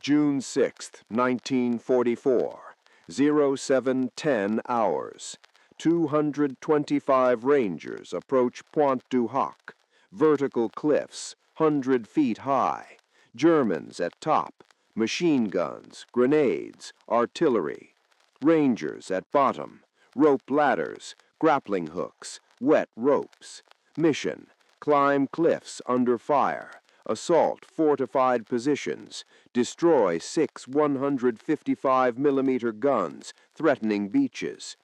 June 6, 1944, 07:10 hours. 225 Rangers approach Pointe du Hoc, vertical cliffs, 100 feet high, Germans at top, machine guns, grenades, artillery. Rangers at bottom, rope ladders, grappling hooks, wet ropes. Mission: climb cliffs under fire, assault fortified positions, destroy 6 155mm guns threatening beaches.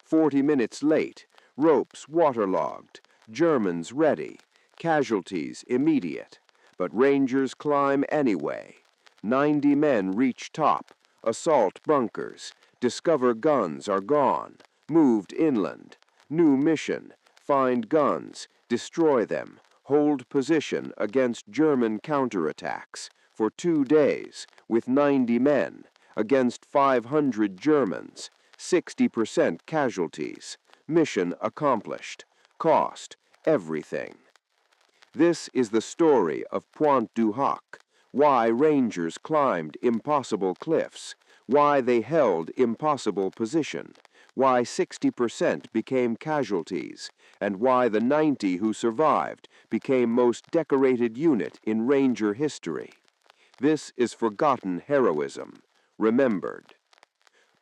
40 minutes late, ropes waterlogged, Germans ready, casualties immediate. But Rangers climb anyway. 90 men reach top, assault bunkers, discover guns are gone, moved inland. New mission: find guns, destroy them, hold position against German counterattacks for 2 days with 90 men against 500 Germans, 60% casualties. Mission accomplished. Cost everything. This is the story of Pointe du Hoc, why Rangers climbed impossible cliffs, why they held impossible position, why 60% became casualties, and why the 90 who survived became most decorated unit in Ranger history. This is forgotten heroism, remembered.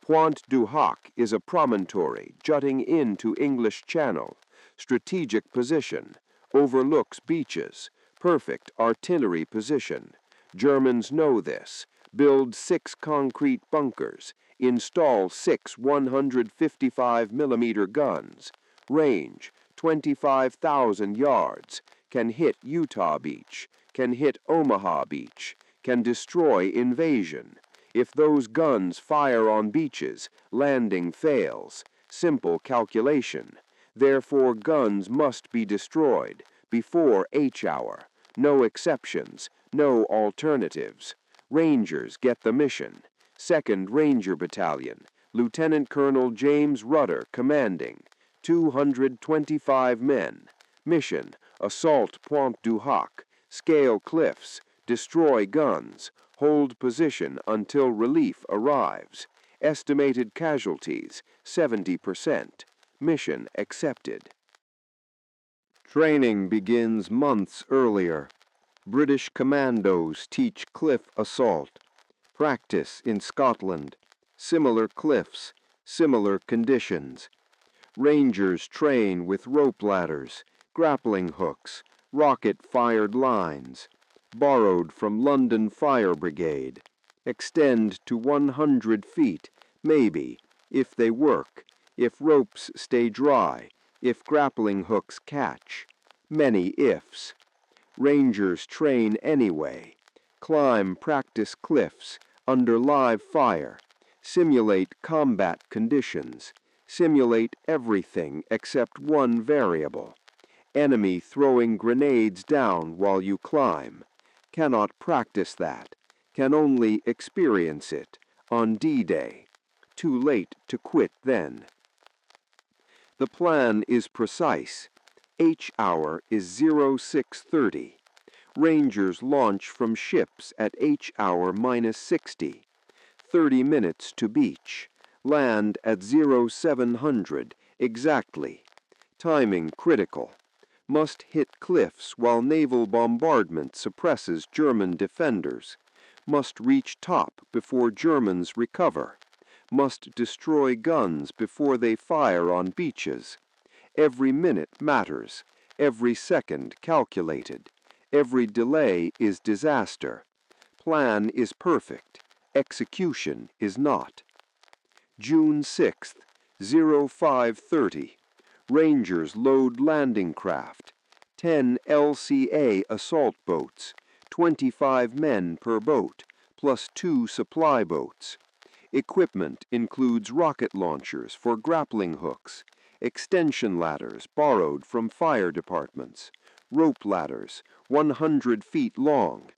Pointe du Hoc is a promontory jutting into English Channel, strategic position, overlooks beaches, perfect artillery position. Germans know this, build 6 concrete bunkers, install 6 155mm guns, range 25,000 yards, can hit Utah Beach, can hit Omaha Beach, can destroy invasion. If those guns fire on beaches, landing fails. Simple calculation. Therefore guns must be destroyed before H hour. No exceptions, no alternatives. Rangers get the mission. 2nd Ranger Battalion, Lieutenant Colonel James Rudder commanding, 225 men. Mission: assault Pointe du Hoc, scale cliffs, destroy guns, hold position until relief arrives. Estimated casualties, 70%. Mission accepted. Training begins months earlier. British commandos teach cliff assault. Practice in Scotland. Similar cliffs, similar conditions. Rangers train with rope ladders, grappling hooks, rocket-fired lines. Borrowed from London Fire Brigade. Extend to 100 feet, maybe, if they work, if ropes stay dry, if grappling hooks catch. Many ifs. Rangers train anyway. Climb practice cliffs under live fire. Simulate combat conditions. Simulate everything except one variable. Enemy throwing grenades down while you climb. Cannot practice that. Can only experience it on D-Day. Too late to quit then. The plan is precise. H hour is 0630. Rangers launch from ships at H hour -60. 30 minutes to beach. Land at 0700 exactly. Timing critical. Must hit cliffs while naval bombardment suppresses German defenders. Must reach top before Germans recover. Must destroy guns before they fire on beaches. Every minute matters. Every second calculated. Every delay is disaster. Plan is perfect. Execution is not. June 6th, 0530. Rangers load landing craft. 10 LCA assault boats. 25 men per boat, plus 2 supply boats. Equipment includes rocket launchers for grappling hooks, extension ladders borrowed from fire departments, rope ladders 100 feet long,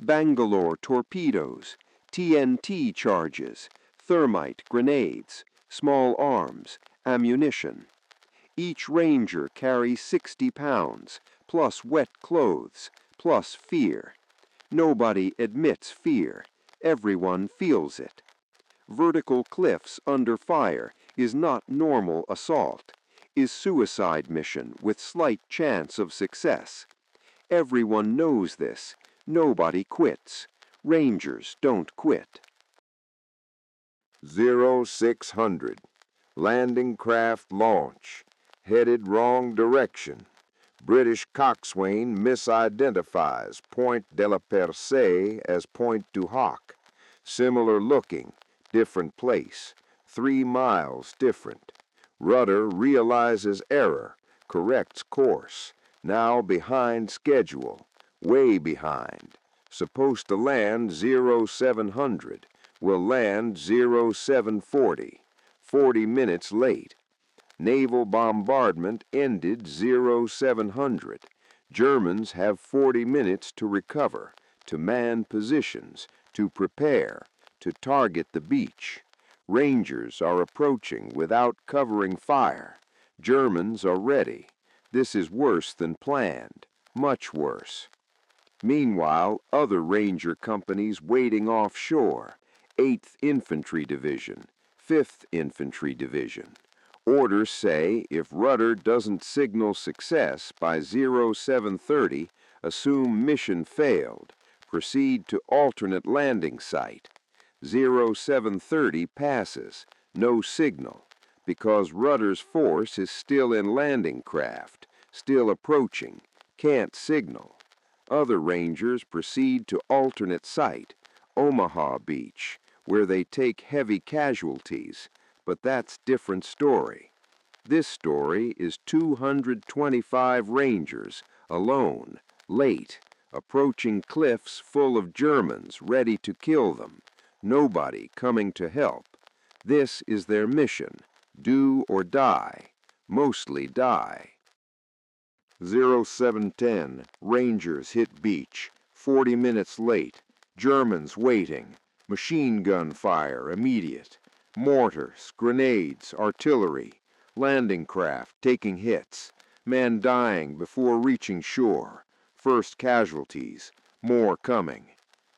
Bangalore torpedoes, TNT charges, thermite grenades, small arms, ammunition. Each Ranger carries 60 pounds, plus wet clothes, plus fear. Nobody admits fear. Everyone feels it. Vertical cliffs under fire is not normal assault, is suicide mission with slight chance of success. Everyone knows this. Nobody quits. Rangers don't quit. 0600. Landing craft launch. Headed wrong direction. British coxswain misidentifies Pointe de la Percée as Pointe du Hoc. Similar looking, different place. 3 miles different. Rudder realizes error, corrects course. Now behind schedule, way behind. Supposed to land 0700. Will land 0740. 40 minutes late. Naval bombardment ended 0700. Germans have 40 minutes to recover, to man positions, to prepare, to target the beach. Rangers are approaching without covering fire. Germans are ready. This is worse than planned, much worse. Meanwhile, other Ranger companies waiting offshore. 8th Infantry Division, 5th Infantry Division. Orders say if rudder doesn't signal success by 0730, assume mission failed. Proceed to alternate landing site. 0730 passes, no signal, because rudder's force is still in landing craft, still approaching, can't signal. Other Rangers proceed to alternate site, Omaha Beach, where they take heavy casualties, but that's different story. This story is 225 Rangers, alone, late, approaching cliffs full of Germans ready to kill them, nobody coming to help. This is their mission, do or die, mostly die. 0710, Rangers hit beach, 40 minutes late, Germans waiting, machine gun fire immediate, mortars, grenades, artillery, landing craft taking hits, men dying before reaching shore, first casualties, more coming.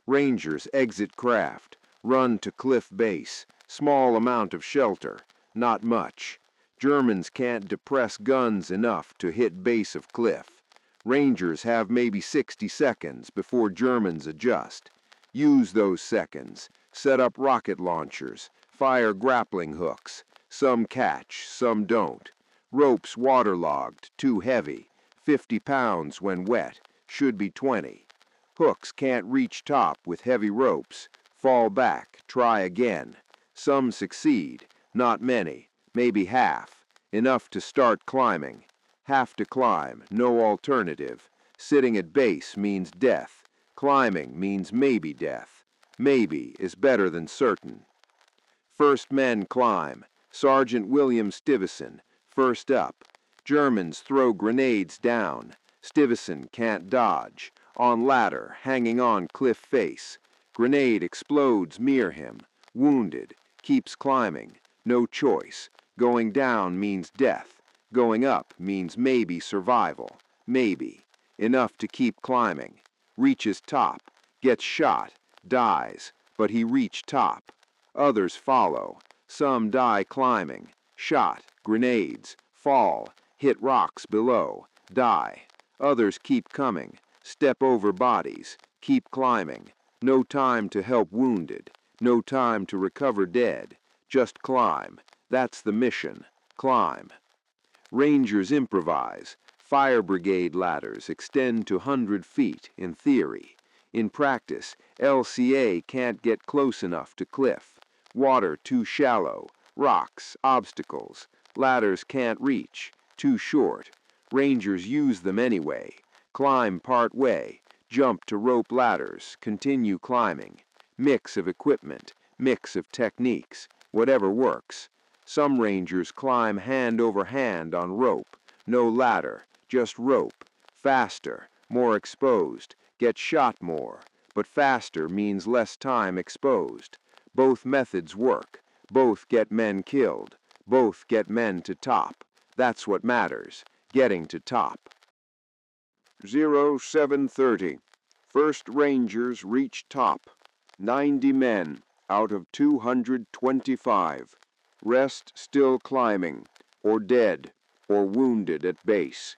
Rangers exit craft, run to cliff base, small amount of shelter, not much. Germans can't depress guns enough to hit base of cliff. Rangers have maybe 60 seconds before Germans adjust. Use those seconds. Set up rocket launchers. Fire grappling hooks. Some catch, some don't. Ropes waterlogged, too heavy. 50 pounds when wet. Should be 20. Hooks can't reach top with heavy ropes. Fall back, try again. Some succeed, not many. Maybe half, enough to start climbing. Have to climb, no alternative. Sitting at base means death. Climbing means maybe death. Maybe is better than certain. First men climb. Sergeant William Stivison, first up. Germans throw grenades down. Stivison can't dodge. On ladder, hanging on cliff face. Grenade explodes near him. Wounded, keeps climbing. No choice. Going down means death. Going up means maybe survival. Maybe. Enough to keep climbing. Reaches top. Gets shot. Dies. But he reached top. Others follow. Some die climbing. Shot. Grenades. Fall. Hit rocks below. Die. Others keep coming. Step over bodies. Keep climbing. No time to help wounded. No time to recover dead. Just climb. That's the mission. Climb. Rangers improvise. Fire brigade ladders extend to 100 feet, in theory. In practice, LCA can't get close enough to cliff. Water too shallow. Rocks, obstacles. Ladders can't reach. Too short. Rangers use them anyway. Climb part way. Jump to rope ladders. Continue climbing. Mix of equipment. Mix of techniques. Whatever works. Some Rangers climb hand over hand on rope. No ladder, just rope. Faster, more exposed. Get shot more. But faster means less time exposed. Both methods work. Both get men killed. Both get men to top. That's what matters. Getting to top. 0730. First Rangers reach top. 90 men out of 225. Rest still climbing, or dead, or wounded at base.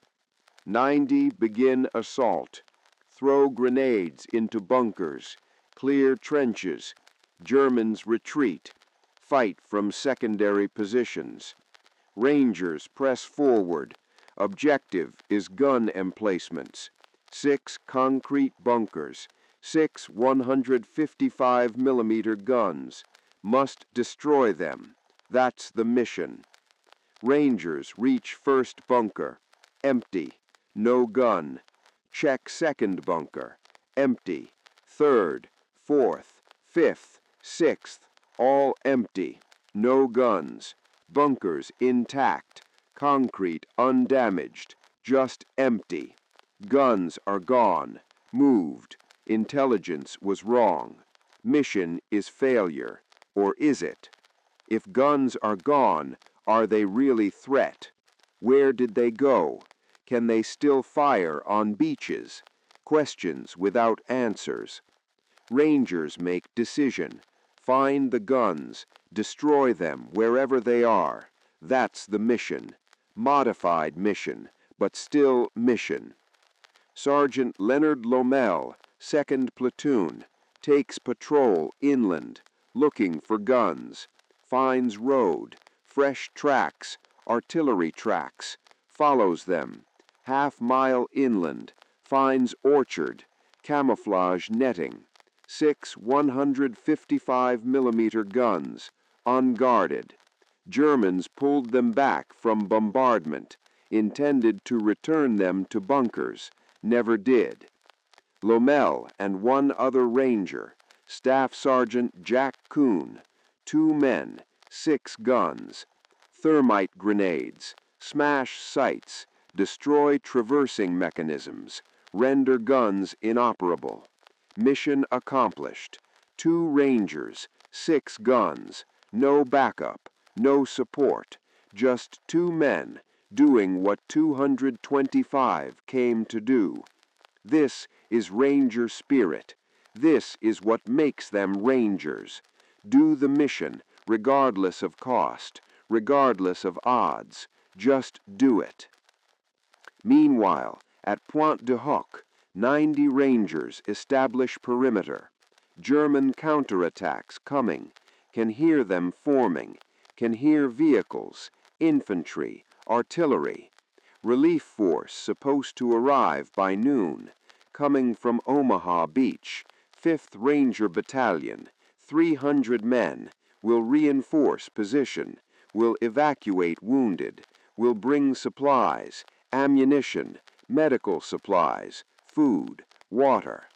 90 begin assault. Throw grenades into bunkers. Clear trenches. Germans retreat. Fight from secondary positions. Rangers press forward. Objective is gun emplacements. 6 concrete bunkers. 6 155mm guns. Must destroy them. That's the mission. Rangers reach first bunker. Empty. No gun. Check second bunker. Empty. Third, fourth, fifth, sixth. All empty. No guns. Bunkers intact. Concrete undamaged. Just empty. Guns are gone. Moved. Intelligence was wrong. Mission is failure. Or is it? If guns are gone, are they really threat? Where did they go? Can they still fire on beaches? Questions without answers. Rangers make decision. Find the guns. Destroy them wherever they are. That's the mission. Modified mission, but still mission. Sergeant Leonard Lomell, 2nd Platoon, takes patrol inland, looking for guns. Finds road, fresh tracks, artillery tracks, follows them. Half-mile inland, finds orchard, camouflage netting. 6 155mm guns, unguarded. Germans pulled them back from bombardment, intended to return them to bunkers, never did. Lomell and one other ranger, Staff Sergeant Jack Kuhn, 2 men, 6 guns, thermite grenades, smash sights, destroy traversing mechanisms, render guns inoperable. Mission accomplished. 2 rangers, 6 guns, no backup, no support, just 2 men doing what 225 came to do. This is ranger spirit. This is what makes them rangers. Do the mission, regardless of cost, regardless of odds. Just do it. Meanwhile, at Pointe du Hoc, 90 rangers establish perimeter. German counterattacks coming. Can hear them forming. Can hear vehicles, infantry, artillery. Relief force supposed to arrive by noon. Coming from Omaha Beach, 5th Ranger Battalion, 300 men, will reinforce position, will evacuate wounded, will bring supplies, ammunition, medical supplies, food, water.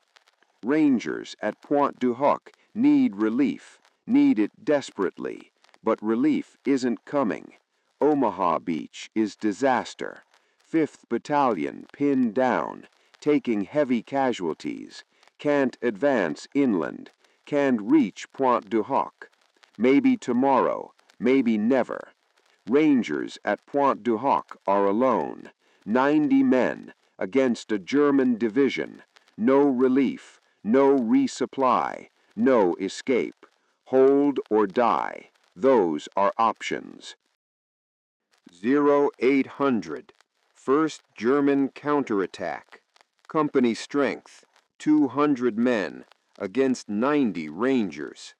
Rangers at Pointe du Hoc need relief, need it desperately, but relief isn't coming. Omaha Beach is disaster. 5th Battalion pinned down, taking heavy casualties, can't advance inland, can't reach Pointe du Hoc. Maybe tomorrow, maybe never. Rangers at Pointe du Hoc are alone, 90 men against a German division, no relief, no resupply, no escape. Hold or die, those are options. 0800, 1st German counterattack. Company strength, 200 men against 90 Rangers.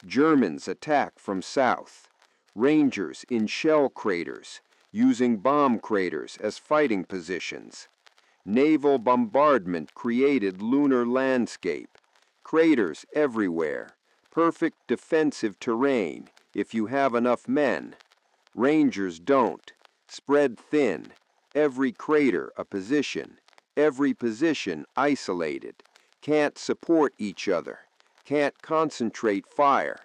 Germans attack from south. Rangers in shell craters, using bomb craters as fighting positions. Naval bombardment created lunar landscape. Craters everywhere. Perfect defensive terrain if you have enough men. Rangers don't. Spread thin. Every crater a position. Every position isolated. Can't support each other. Can't concentrate fire.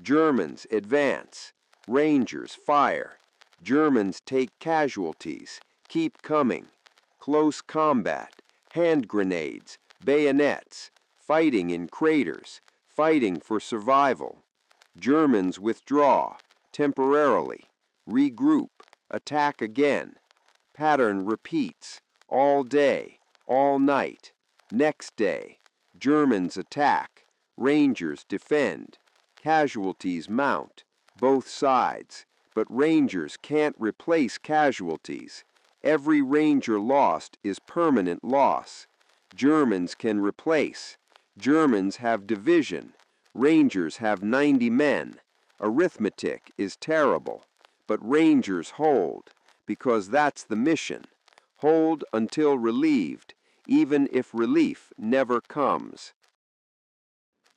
Germans advance. Rangers fire. Germans take casualties. Keep coming. Close combat. Hand grenades. Bayonets. Fighting in craters. Fighting for survival. Germans withdraw. Temporarily. Regroup. Attack again. Pattern repeats. All day. All night. Next day. Germans attack. Rangers defend. Casualties mount. Both sides. But Rangers can't replace casualties. Every Ranger lost is permanent loss. Germans can replace. Germans have division. Rangers have 90 men. Arithmetic is terrible. But Rangers hold, because that's the mission. Hold until relieved, even if relief never comes.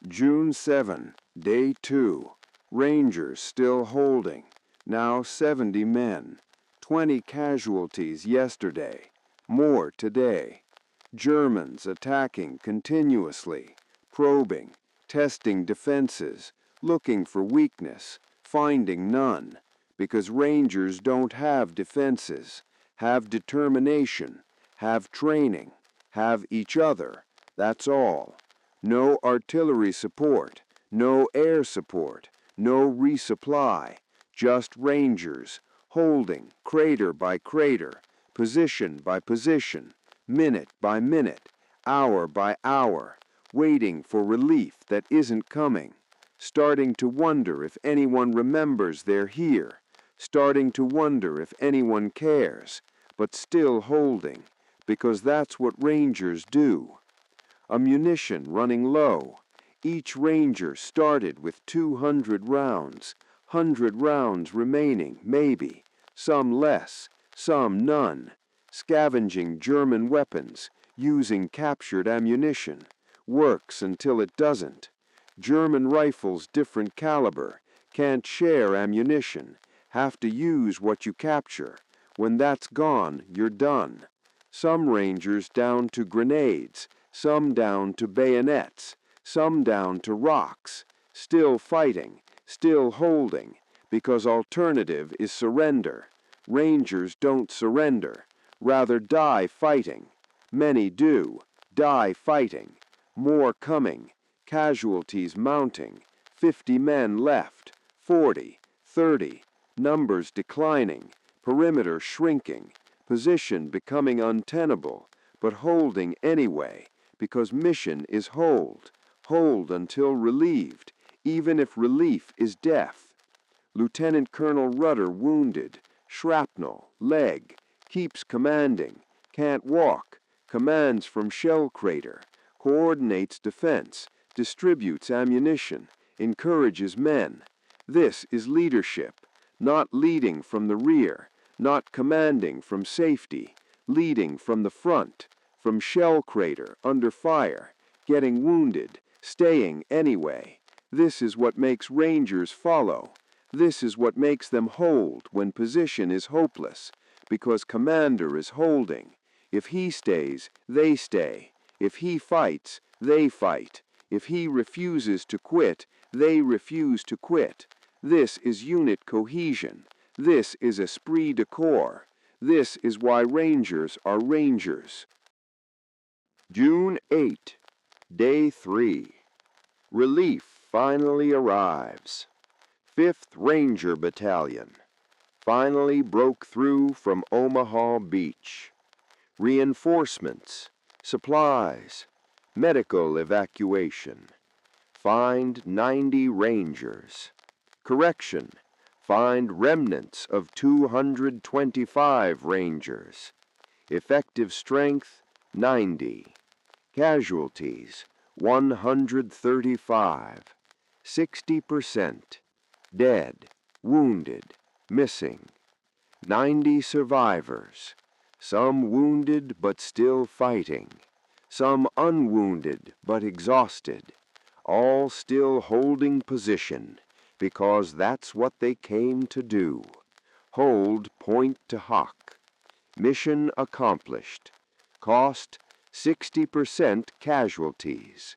June 7, Day 2. Rangers still holding. Now 70 men. 20 casualties yesterday. More today. Germans attacking continuously. Probing. Testing defenses. Looking for weakness. Finding none. Because Rangers don't have defenses. Have determination. Have training. Have each other. That's all. No artillery support, no air support, no resupply, just Rangers, holding crater by crater, position by position, minute by minute, hour by hour, waiting for relief that isn't coming, starting to wonder if anyone remembers they're here, starting to wonder if anyone cares, but still holding, because that's what Rangers do. Ammunition running low. Each Ranger started with 200 rounds, 100 rounds remaining, maybe, some less, some none, scavenging German weapons, using captured ammunition, works until it doesn't. German rifles different caliber, can't share ammunition, have to use what you capture. When that's gone, you're done. Some Rangers down to grenades, some down to bayonets, some down to rocks, still fighting, still holding, because alternative is surrender. Rangers don't surrender, rather die fighting. Many do, die fighting. More coming, casualties mounting, 50 men left, 40, 30, numbers declining, perimeter shrinking, position becoming untenable, but holding anyway, because mission is hold until relieved, even if relief is death. Lieutenant Colonel Rudder wounded, shrapnel, leg, keeps commanding, can't walk, commands from shell crater, coordinates defense, distributes ammunition, encourages men. This is leadership, not leading from the rear, not commanding from safety, leading from the front, from shell crater, under fire, getting wounded, staying anyway. This is what makes Rangers follow. This is what makes them hold when position is hopeless, because commander is holding. If he stays, they stay. If he fights, they fight. If he refuses to quit, they refuse to quit. This is unit cohesion. This is esprit de corps. This is why Rangers are Rangers. June 8, Day 3. Relief finally arrives. 5th Ranger Battalion finally broke through from Omaha Beach. Reinforcements, supplies, medical evacuation. Find 90 Rangers. Correction, find remnants of 225 Rangers. Effective strength, 90. Casualties, 135. 60%. Dead, wounded, missing. 90 survivors. Some wounded but still fighting. Some unwounded but exhausted. All still holding position, because that's what they came to do. Hold Pointe du Hoc. Mission accomplished. Cost 60% casualties.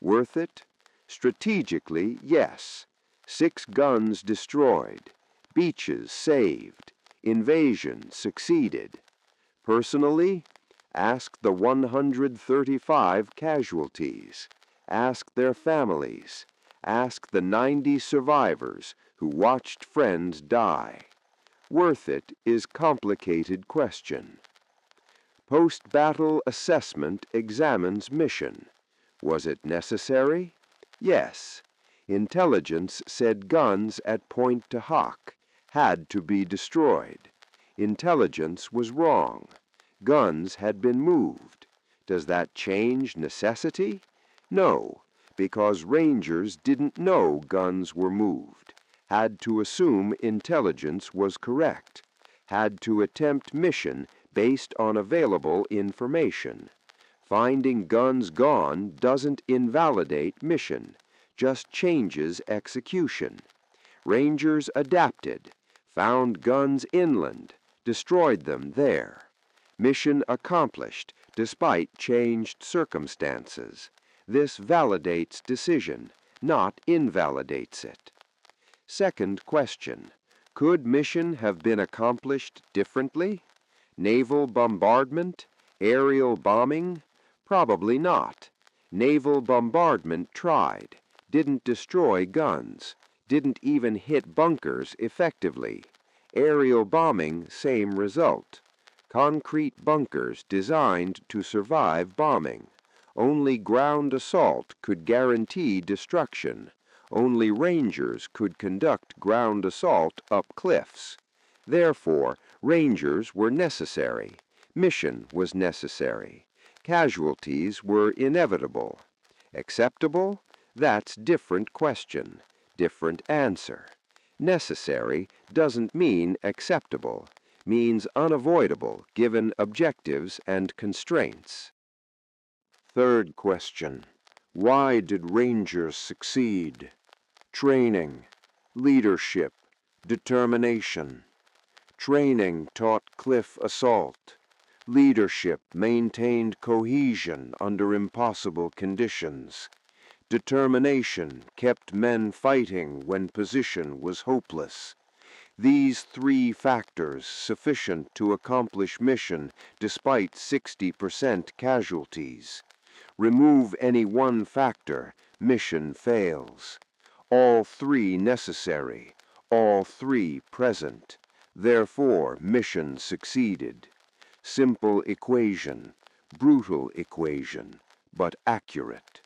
Worth it? Strategically, yes. 6 guns destroyed. Beaches saved. Invasion succeeded. Personally, ask the 135 casualties. Ask their families. Ask the 90 survivors who watched friends die. Worth it is complicated question. Post-battle assessment examines mission. Was it necessary? Yes, intelligence said guns at Pointe du Hoc had to be destroyed. Intelligence was wrong. Guns had been moved. Does that change necessity? No, because Rangers didn't know guns were moved, had to assume intelligence was correct, had to attempt mission based on available information. Finding guns gone doesn't invalidate mission, just changes execution. Rangers adapted, found guns inland, destroyed them there. Mission accomplished despite changed circumstances. This validates decision, not invalidates it. Second question, could mission have been accomplished differently? Naval bombardment? Aerial bombing? Probably not. Naval bombardment tried, didn't destroy guns, didn't even hit bunkers effectively. Aerial bombing, same result. Concrete bunkers designed to survive bombing. Only ground assault could guarantee destruction. Only Rangers could conduct ground assault up cliffs. Therefore, Rangers were necessary. Mission was necessary. Casualties were inevitable. Acceptable? That's different question, different answer. Necessary doesn't mean acceptable, means unavoidable given objectives and constraints. Third question, why did Rangers succeed? Training, leadership, determination. Training taught cliff assault. Leadership maintained cohesion under impossible conditions. Determination kept men fighting when position was hopeless. These three factors sufficient to accomplish mission despite 60% casualties. Remove any one factor, mission fails. All three necessary, all three present. Therefore, mission succeeded. Simple equation, brutal equation, but accurate.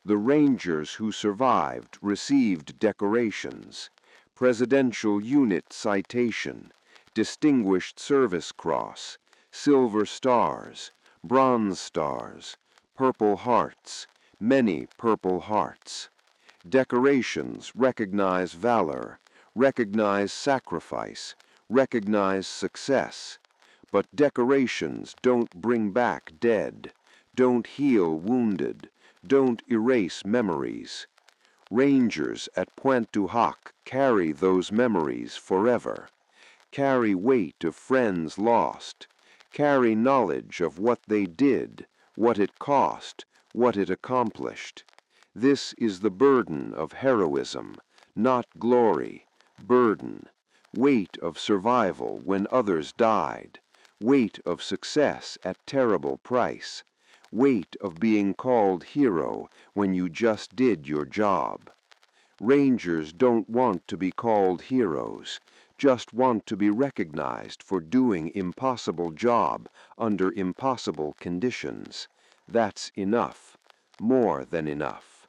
The Rangers who survived received decorations, Presidential Unit Citation, Distinguished Service Cross, Silver Stars, Bronze Stars, Purple Hearts, many Purple Hearts. Decorations recognize valor, recognize sacrifice, recognize success. But decorations don't bring back dead, don't heal wounded, don't erase memories. Rangers at Pointe du Hoc carry those memories forever, carry weight of friends lost, carry knowledge of what they did, what it cost, what it accomplished. This is the burden of heroism, not glory, burden, weight of survival when others died, weight of success at terrible price, weight of being called hero when you just did your job. Rangers don't want to be called heroes, just want to be recognized for doing impossible job under impossible conditions. That's enough, more than enough.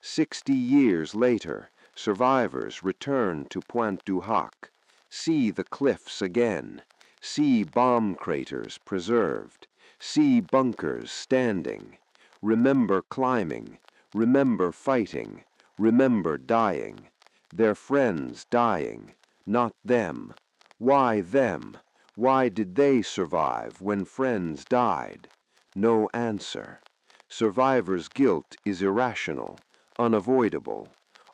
60 years later, survivors return to Pointe du Hoc, see the cliffs again, see bomb craters preserved, see bunkers standing, remember climbing, remember fighting, remember dying, their friends dying, not them. Why them? Why did they survive when friends died? No answer. Survivors' guilt is irrational, unavoidable.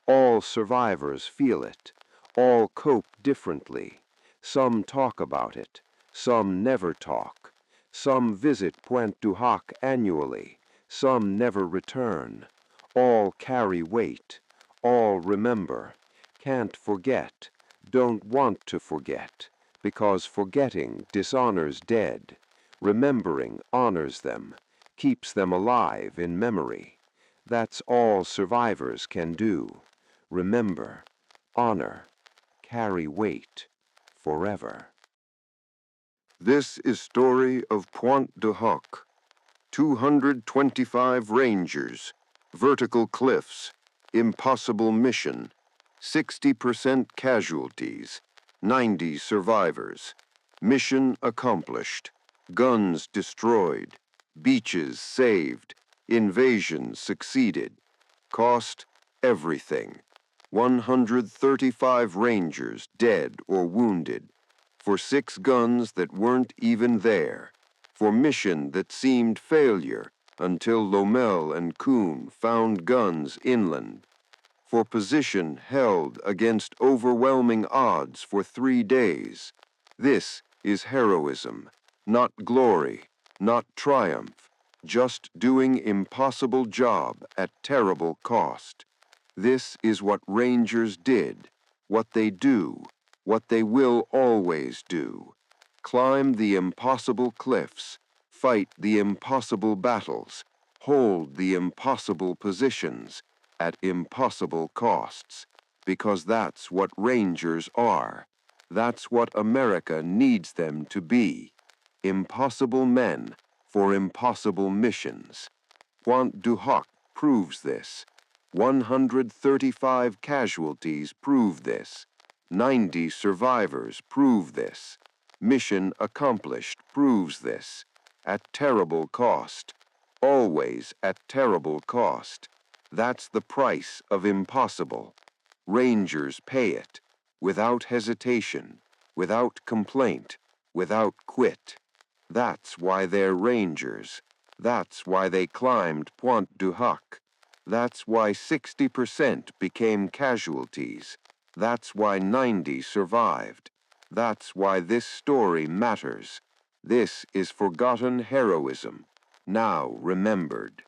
All survivors feel it. All cope differently. Some talk about it. Some never talk. Some visit Pointe du Hoc annually. Some never return. All carry weight. All remember. Can't forget. Don't want to forget. Because forgetting dishonors dead. Remembering honors them. Keeps them alive in memory. That's all survivors can do. Remember, honor, carry weight, forever. This is story of Pointe du Hoc. 225 Rangers, Vertical cliffs, impossible mission, 60% casualties, 90 survivors, mission accomplished, guns destroyed, beaches saved, invasion succeeded, cost everything, 135 Rangers dead or wounded, for 6 guns that weren't even there, for mission that seemed failure until Lomell and Kuhn found guns inland, for position held against overwhelming odds for 3 days. This is heroism, not glory, not triumph, just doing impossible job at terrible cost. This is what Rangers did, what they do, what they will always do. Climb the impossible cliffs, fight the impossible battles, hold the impossible positions at impossible costs, because that's what Rangers are. That's what America needs them to be. Impossible men for impossible missions. Pointe du Hoc proves this. 135 casualties prove this. 90 survivors prove this. Mission accomplished proves this. At terrible cost. Always at terrible cost. That's the price of impossible. Rangers pay it, without hesitation, without complaint, without quit. That's why they're Rangers. That's why they climbed Pointe du Hoc. That's why 60% became casualties. That's why 90 survived. That's why this story matters. This is forgotten heroism, now remembered.